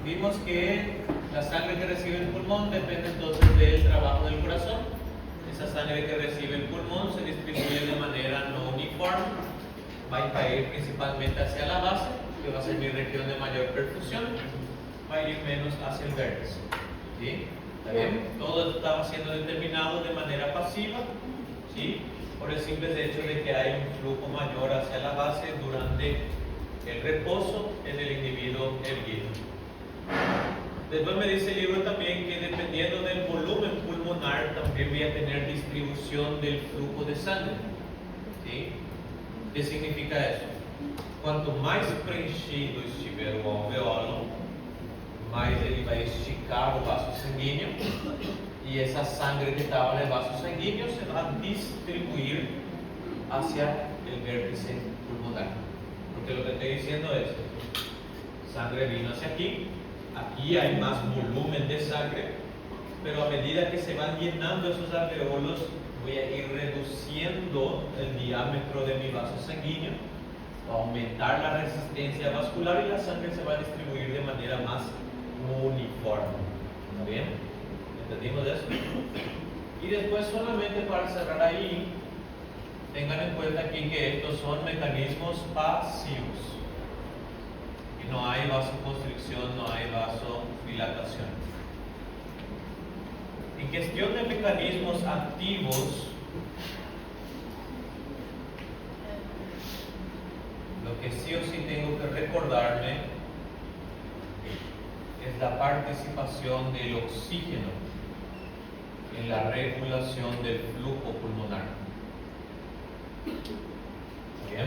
Vimos que la sangre que recibe el pulmón depende entonces del trabajo del corazón. Esa sangre que recibe el pulmón se distribuye de manera no uniforme, va a ir principalmente hacia la base, que va a ser mi región de mayor perfusión, va a ir menos hacia el vértice. ¿Sí? ¿Está bien? Todo estaba siendo determinado de manera pasiva, ¿sí? Por el simple hecho de que hay un flujo mayor hacia la base durante el reposo en el individuo erguido. Después me dice el libro también que dependiendo del volumen pulmonar también voy a tener distribución del flujo de sangre. ¿Sí? ¿Qué significa eso? Cuanto mais preenchido estiver o alveolo, mais ele vai esticar o vaso sanguíneo y esa sangre que estaba en el vaso sanguíneo se va a distribuir hacia el vértice pulmonar. Porque lo que estoy diciendo es, sangre vino hacia aquí, aquí hay más volumen de sangre, pero a medida que se van llenando esos alveolos, voy a ir reduciendo el diámetro de mi vaso sanguíneo, va a aumentar la resistencia vascular y la sangre se va a distribuir de manera más uniforme. ¿Está bien? ¿Entendimos eso? Y después, solamente para cerrar ahí, tengan en cuenta aquí que estos son mecanismos pasivos. Y no hay vasoconstricción, no hay vasodilatación. En cuestión de mecanismos activos, lo que sí o sí tengo que recordarme es la participación del oxígeno en la regulación del flujo pulmonar. ¿Bien?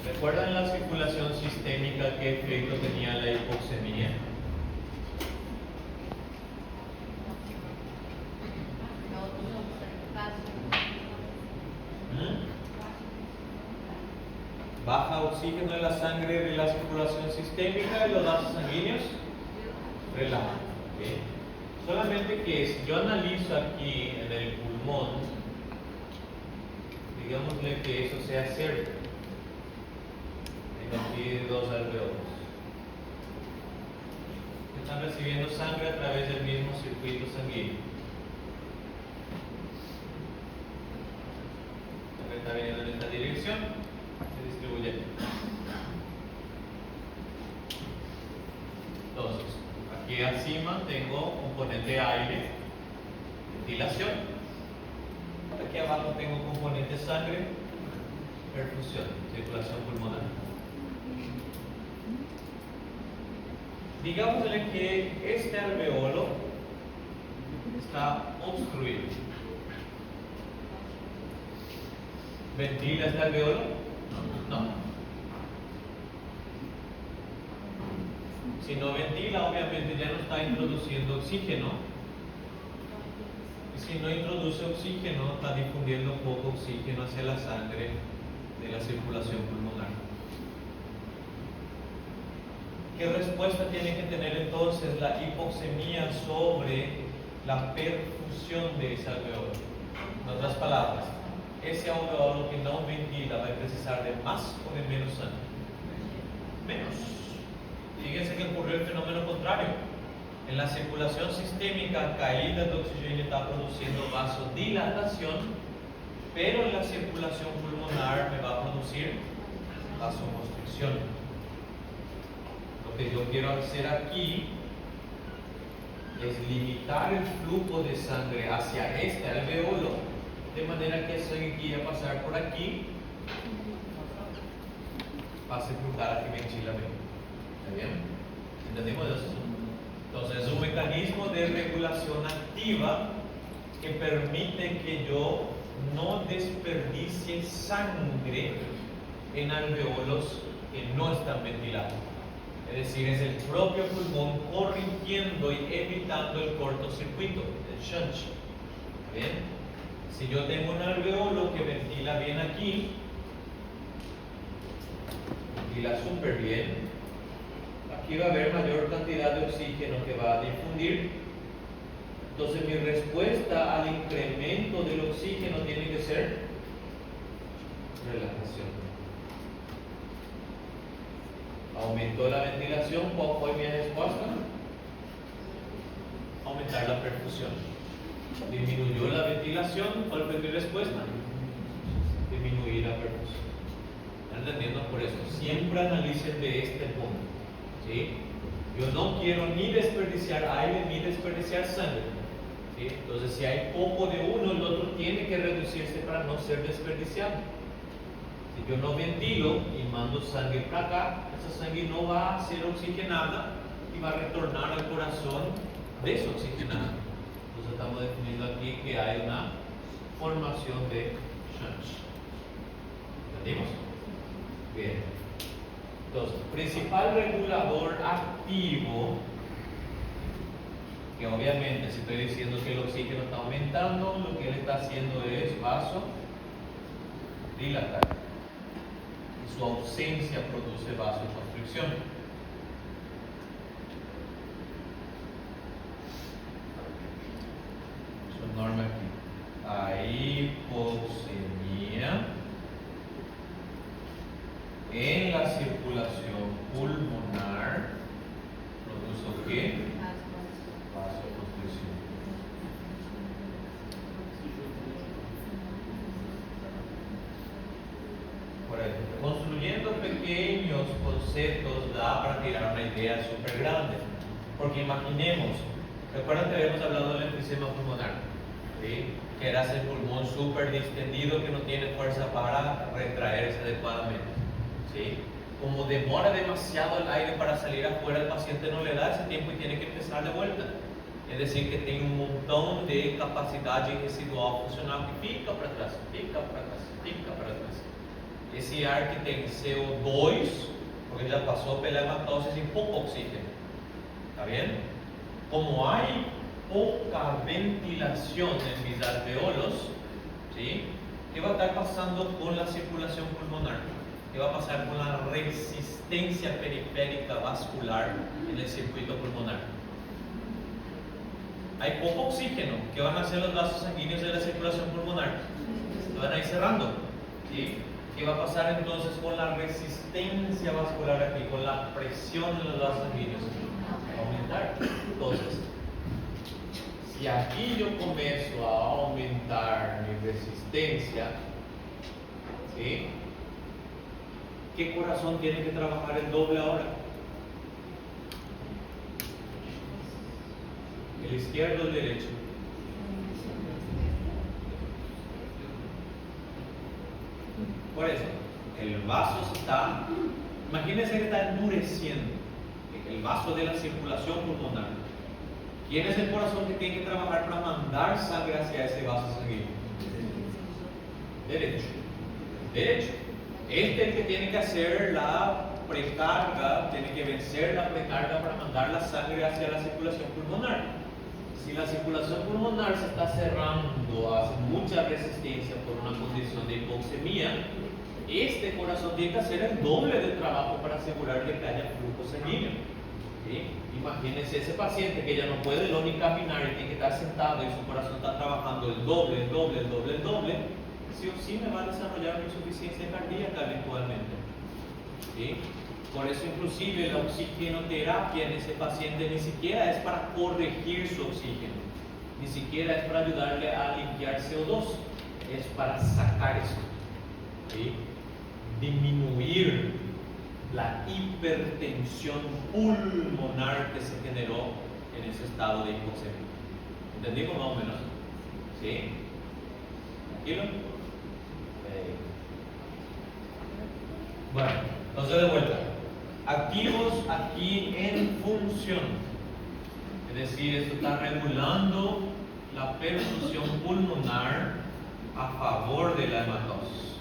¿Recuerdan la circulación sistémica qué efecto tenía la hipoxemia? Baja oxígeno en la sangre de la circulación sistémica y los vasos sanguíneos relajan. ¿Okay? Solamente que si yo analizo aquí en el pulmón, digámosle que eso sea cierto. Tengo aquí dos alveolos. Están recibiendo sangre a través del mismo circuito sanguíneo. La sangre está viniendo en esta dirección, se distribuye. Entonces, aquí encima tengo componente aire, ventilación. Aquí abajo tengo componente sangre, perfusión, circulación pulmonar. Digámosle que este alveolo está obstruido. ¿Ventila este alveolo? No. Si no ventila, obviamente ya no está introduciendo oxígeno. Y si no introduce oxígeno, está difundiendo poco oxígeno hacia la sangre de la circulación pulmonar. ¿Qué respuesta tiene que tener entonces la hipoxemia sobre la perfusión de ese alveolo? En otras palabras, ese alveolo que no ventila va a precisar de más o de menos sangre. Menos. Fíjense que ocurrió el fenómeno contrario. En la circulación sistémica, caída de oxígeno está produciendo vasodilatación, pero en la circulación pulmonar me va a producir vasoconstricción. Lo que yo quiero hacer aquí es limitar el flujo de sangre hacia este alveolo, de manera que esa guía pasar por aquí, pase por cara que ventila bien. ¿Está bien? ¿Entendimos eso? Entonces es un mecanismo de regulación activa que permite que yo no desperdicie sangre en alveolos que no están ventilados. Es decir, es el propio pulmón corrigiendo y evitando el cortocircuito, el shunt. ¿Bien? Si yo tengo un alveolo que ventila bien aquí, ventila súper bien, aquí va a haber mayor cantidad de oxígeno que va a difundir. Entonces mi respuesta al incremento del oxígeno tiene que ser relajación. Aumentó la ventilación, ¿cuál fue mi respuesta? Aumentar la perfusión. Disminuyó la ventilación, ¿cuál fue mi respuesta? Disminuir la perfusión. ¿Están entendiendo? Por eso, siempre analicen de este punto. ¿Sí? Yo no quiero ni desperdiciar aire ni desperdiciar sangre. ¿Sí? Entonces, si hay poco de uno, el otro tiene que reducirse para no ser desperdiciado. Si yo no ventilo y mando sangre para acá, esa sangre no va a ser oxigenada y va a retornar al corazón desoxigenada. Entonces estamos definiendo aquí que hay una formación de shunt. ¿Entendimos? Bien. Entonces, principal regulador activo, que obviamente si estoy diciendo que el oxígeno está aumentando, lo que él está haciendo es vasodilatar. Su ausencia produce vasoconstricción. Su norma aquí. Hipoxemia en la circulación pulmonar produce ¿qué? Vasoconstricción. Por eso, construyendo pequeños conceptos da para tirar una idea súper grande. Porque imaginemos, recuerdan que habíamos hablado del enfisema pulmonar, ¿sí? Que era ese pulmón súper distendido que no tiene fuerza para retraerse adecuadamente. ¿Sí? Como demora demasiado el aire para salir afuera, el paciente no le da ese tiempo y tiene que empezar de vuelta. Es decir, que tiene un montón de capacidad residual funcional que pica para atrás, pica para atrás, pica para atrás. Ese ar que tem CO2, porque ya pasó pela hematosis y poco oxígeno. ¿Está bien? Como hay poca ventilación en mis alveolos, ¿sí? ¿Qué va a estar pasando con la circulación pulmonar? ¿Qué va a pasar con la resistencia periférica vascular en el circuito pulmonar? Hay poco oxígeno. ¿Qué van a hacer los vasos sanguíneos de la circulación pulmonar? Se van a ir cerrando. ¿Sí? ¿Qué va a pasar entonces con la resistencia vascular aquí, con la presión de los vasos sanguíneos? Va a aumentar. Entonces, si aquí yo comienzo a aumentar mi resistencia, ¿sí? ¿Qué corazón tiene que trabajar el doble ahora? ¿El izquierdo o el derecho? Por eso, el vaso está, imagínense que está endureciendo, el vaso de la circulación pulmonar. ¿Quién es el corazón que tiene que trabajar para mandar sangre hacia ese vaso sanguíneo? Derecho. Derecho. Este es el que tiene que hacer la precarga, tiene que vencer la precarga para mandar la sangre hacia la circulación pulmonar. Si la circulación pulmonar se está cerrando, hace mucha resistencia por una condición de hipoxemia, este corazón tiene que hacer el doble de trabajo para asegurar que haya flujo sanguíneo. ¿Sí? Imagínense ese paciente que ya no puede ni caminar y tiene que estar sentado y su corazón está trabajando el doble, sí o sí me va a desarrollar una insuficiencia cardíaca eventualmente. ¿Sí? Por eso inclusive la oxigenoterapia en ese paciente ni siquiera es para corregir su oxígeno, ni siquiera es para ayudarle a limpiar CO2, es para sacar eso. ¿Sí? Disminuir la hipertensión pulmonar que se generó en ese estado de hipoxemia. ¿Entendimos más o menos? ¿Sí? ¿Tranquilo? Bueno, entonces de vuelta. Activos aquí en función. Es decir, esto está regulando la perfusión pulmonar a favor de la hematosis.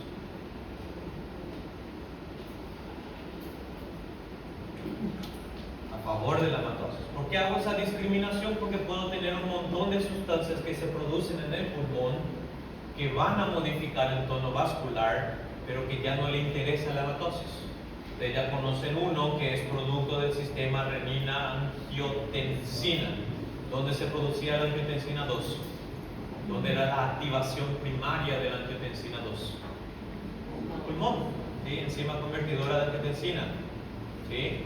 A favor de la hematosis. ¿Por qué hago esa discriminación? Porque puedo tener un montón de sustancias que se producen en el pulmón que van a modificar el tono vascular, pero que ya no le interesa la hematosis. Ustedes ya conocen uno que es producto del sistema renina-angiotensina, donde se producía la angiotensina 2, donde era la activación primaria de la angiotensina 2. Pulmón, ¿sí? Enzima convertidora de angiotensina. ¿Sí?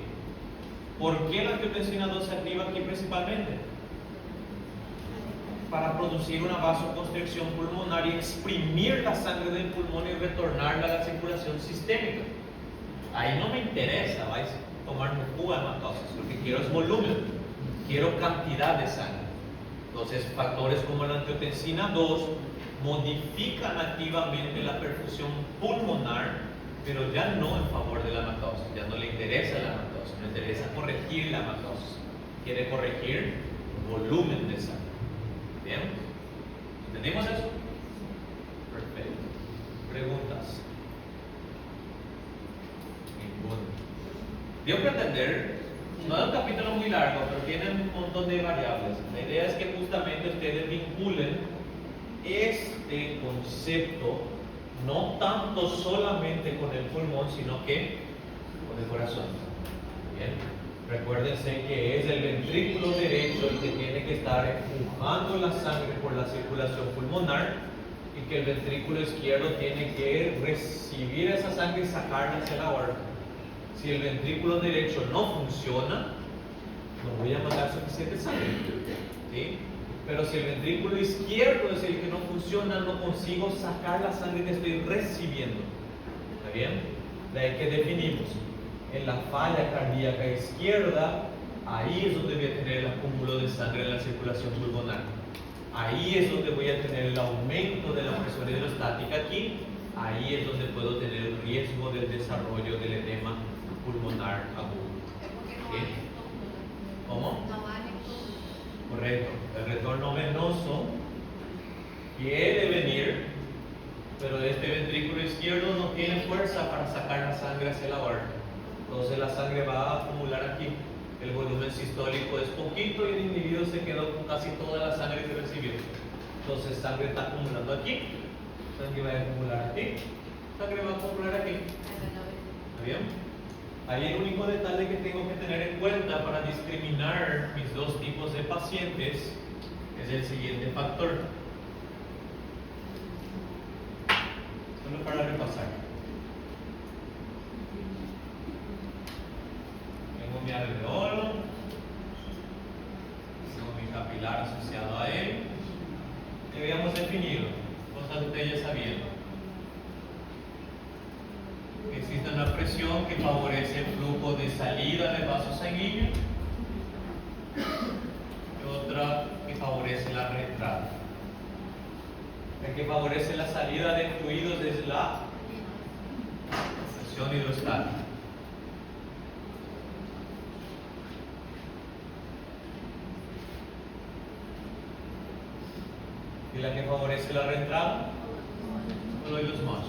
¿Por qué la angiotensina 2 se activa aquí principalmente? Para producir una vasoconstricción pulmonar y exprimir la sangre del pulmón y retornarla a la circulación sistémica. Ahí no me interesa, vais a tomarme Cuba hematosis, lo que quiero es volumen, quiero cantidad de sangre. Entonces, factores como la angiotensina 2 modifican activamente la perfusión pulmonar, pero ya no en favor de la hematosis, ya no le interesa la hematosis, le interesa corregir la hematosis, quiere corregir volumen de sangre. ¿Bien? ¿Entendimos eso? Perfecto. ¿Preguntas? Ninguna. Dio que entender, no es un capítulo muy largo, pero tiene un montón de variables. La idea es que justamente ustedes vinculen este concepto no tanto solamente con el pulmón, sino que con el corazón. ¿Bien? Recuérdense que es el ventrículo derecho el que tiene que estar empujando la sangre por la circulación pulmonar y que el ventrículo izquierdo tiene que recibir esa sangre y sacarla hacia la aorta. Si el ventrículo derecho no funciona, no voy a mandar suficiente sangre. ¿Sí? Pero si el ventrículo izquierdo es el que no funciona, no consigo sacar la sangre que estoy recibiendo. ¿Está bien? De ahí que definimos. En la falla cardíaca izquierda, ahí es donde voy a tener el acúmulo de sangre en la circulación pulmonar. Ahí es donde voy a tener el aumento de la presión hidrostática aquí. Ahí es donde puedo tener el riesgo del desarrollo del edema pulmonar agudo. ¿Sí? ¿Cómo? Correcto. El retorno venoso quiere venir, pero este ventrículo izquierdo no tiene fuerza para sacar la sangre hacia la aorta. Entonces la sangre va a acumular aquí. El volumen sistólico es poquito y el individuo se quedó con casi toda la sangre que recibió. Entonces sangre está acumulando aquí, sangre va a acumular aquí, sangre va a acumular aquí. ¿Está bien? Ahí el único detalle que tengo que tener en cuenta para discriminar mis dos tipos de pacientes es el siguiente factor. Solo para repasar. Mi alveolo, tengo mi capilar asociado a él, que habíamos definido, cosas que ustedes ya sabían. Existe una presión que favorece el flujo de salida del vaso sanguíneo y otra que favorece la reentrada. La que favorece la salida de fluidos es la presión hidrostática. Y la que favorece la reentrada, solo hay dos más.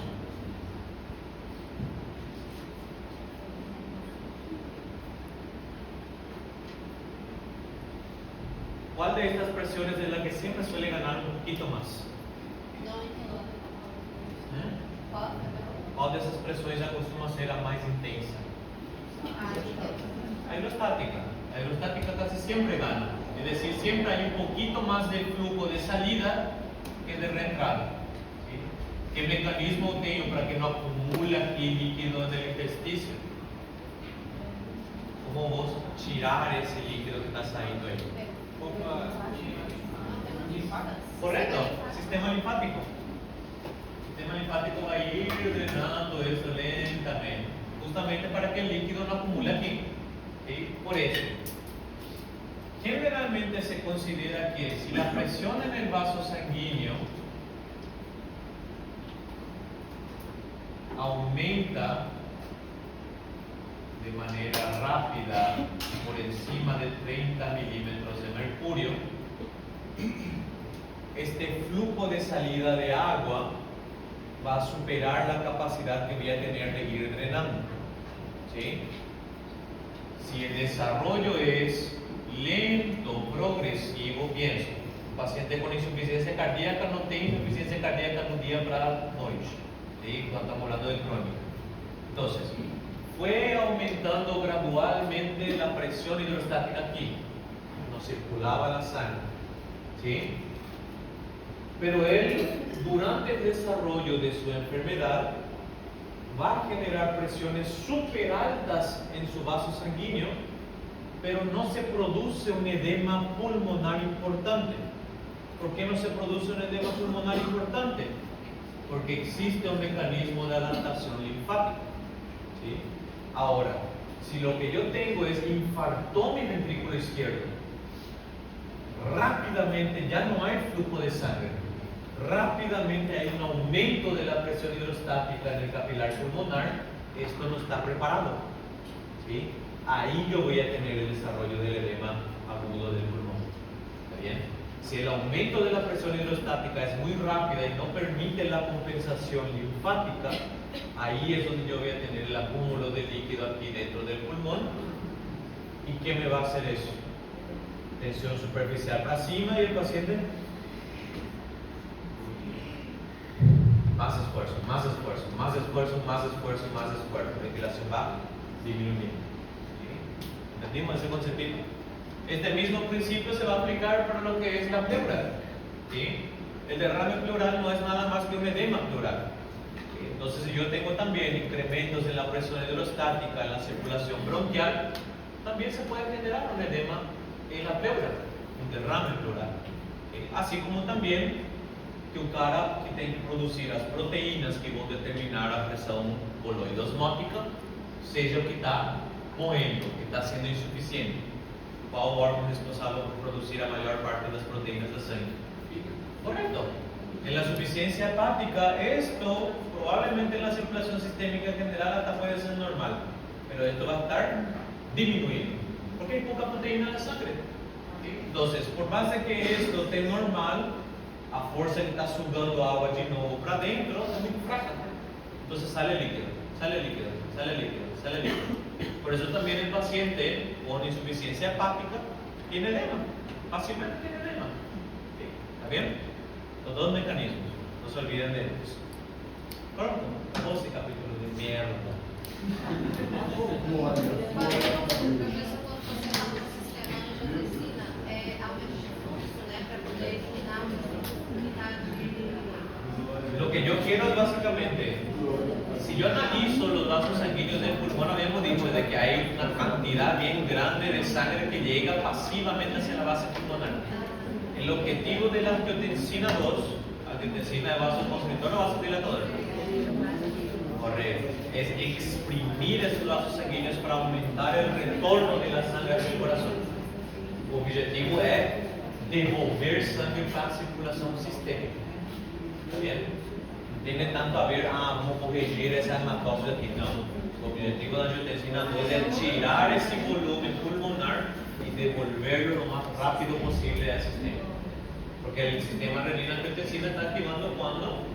¿Cuál de estas presiones es la que siempre suele ganar un poquito más? ¿Cuál de esas presiones acostuma a ser la más intensa? Aerostática. La aerostática casi siempre gana. Es decir, siempre hay un poquito más de flujo de salida que de reentrada. ¿Sí? ¿Qué mecanismo tengo para que no acumule aquí líquido en el intersticio? ¿Cómo vos tirar ese líquido que está saliendo ahí? Correcto, sistema linfático. El sistema linfático va a ir drenando eso lentamente, justamente para que el líquido no acumule aquí. ¿Sí? Por eso, generalmente se considera que si la presión en el vaso sanguíneo aumenta de manera rápida por encima de 30 milímetros de mercurio, este flujo de salida de agua va a superar la capacidad que voy a tener de ir drenando. ¿Sí? Si el desarrollo es lento, progresivo, pienso, un paciente con insuficiencia cardíaca no tiene insuficiencia cardíaca en un día para noche, ¿sí? Cuando estamos hablando de crónica. Entonces, fue aumentando gradualmente la presión hidrostática aquí, no circulaba la sangre, ¿sí? Pero él, durante el desarrollo de su enfermedad, va a generar presiones súper altas en su vaso sanguíneo, pero no se produce un edema pulmonar importante. ¿Por qué no se produce un edema pulmonar importante? Porque existe un mecanismo de adaptación linfática. ¿Sí? Ahora, si lo que yo tengo es infartó mi ventrículo izquierdo, rápidamente ya no hay flujo de sangre, rápidamente hay un aumento de la presión hidrostática en el capilar pulmonar, esto no está preparado. ¿Sí? Ahí yo voy a tener el desarrollo del edema agudo del pulmón. ¿Está bien? Si el aumento de la presión hidrostática es muy rápida y no permite la compensación linfática, ahí es donde yo voy a tener el acúmulo de líquido aquí dentro del pulmón. ¿Y qué me va a hacer eso? Tensión superficial para cima y el paciente más esfuerzo, más esfuerzo, más esfuerzo, más esfuerzo, más esfuerzo. La ventilación va disminuyendo. ¿Sí? ¿Entendimos ese concepto? Este mismo principio se va a aplicar para lo que es la pleura. ¿Sí? El derrame pleural no es nada más que un edema pleural. ¿Sí? Entonces, si yo tengo también incrementos en la presión hidrostática, en la circulación bronquial, también se puede generar un edema en la pleura, un derrame pleural. ¿Sí? Así como también que o cara que tem que produzir as proteínas que vão determinar a pressão coloidosmótica, seja o que está morrendo, que está sendo insuficiente. Qual o órgão responsável por produzir a maior parte das proteínas da sangue? Correcto. En la insuficiencia hepática, esto probablemente en la circulación sistémica general hasta puede ser normal, pero esto va a estar disminuyendo, porque hay poca proteína en la sangre. ¿Sí? Entonces, por más de que esto esté normal, a força que está sugando agua de novo para dentro es muy fraca. Entonces sale líquido, sale líquido, sale líquido, sale líquido. Por eso también el paciente con insuficiencia hepática tiene edema, fácilmente tiene edema. ¿Sí? ¿Está bien? Los dos mecanismos, no se olviden de ellos. Pronto, vamos a capítulo de mierda. Lo que yo quiero es básicamente, si yo analizo los vasos sanguíneos del pulmón, habíamos dicho de que hay una cantidad bien grande de sangre que llega pasivamente hacia la base pulmonar. El objetivo de la angiotensina 2, angiotensina de vasoconstrictor o vasodilatador, correcto, es exprimir esos vasos sanguíneos para aumentar el retorno de la sangre hacia el corazón. O objetivo es devolver sangre para a circulação sistêmica. Está bien? No tiene tanto a ver, vamos a corregir esa hematose aquí. No. El objetivo de la angiotensina 2 es tirar ese volumen pulmonar y devolverlo lo más rápido posible al sistema. Porque el sistema renina-angiotensina está activando cuando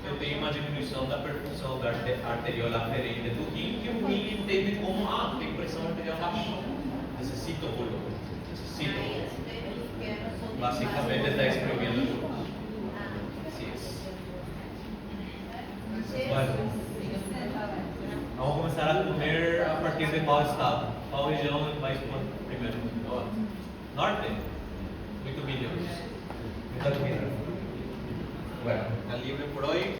eu tenho uma diminuição da perfunção da arterial aferente do rim, que o rim entende como, tem pressão arterial baixa. Necessito volume. Necessito volume. Básicamente está exprimiendo el pulmón. Así es. Bueno, vamos a comenzar a comer a partir de qual estado? Qual região vai expor primeiro? Norte? Muito milho. Muita comida. Bueno, está libre por hoy.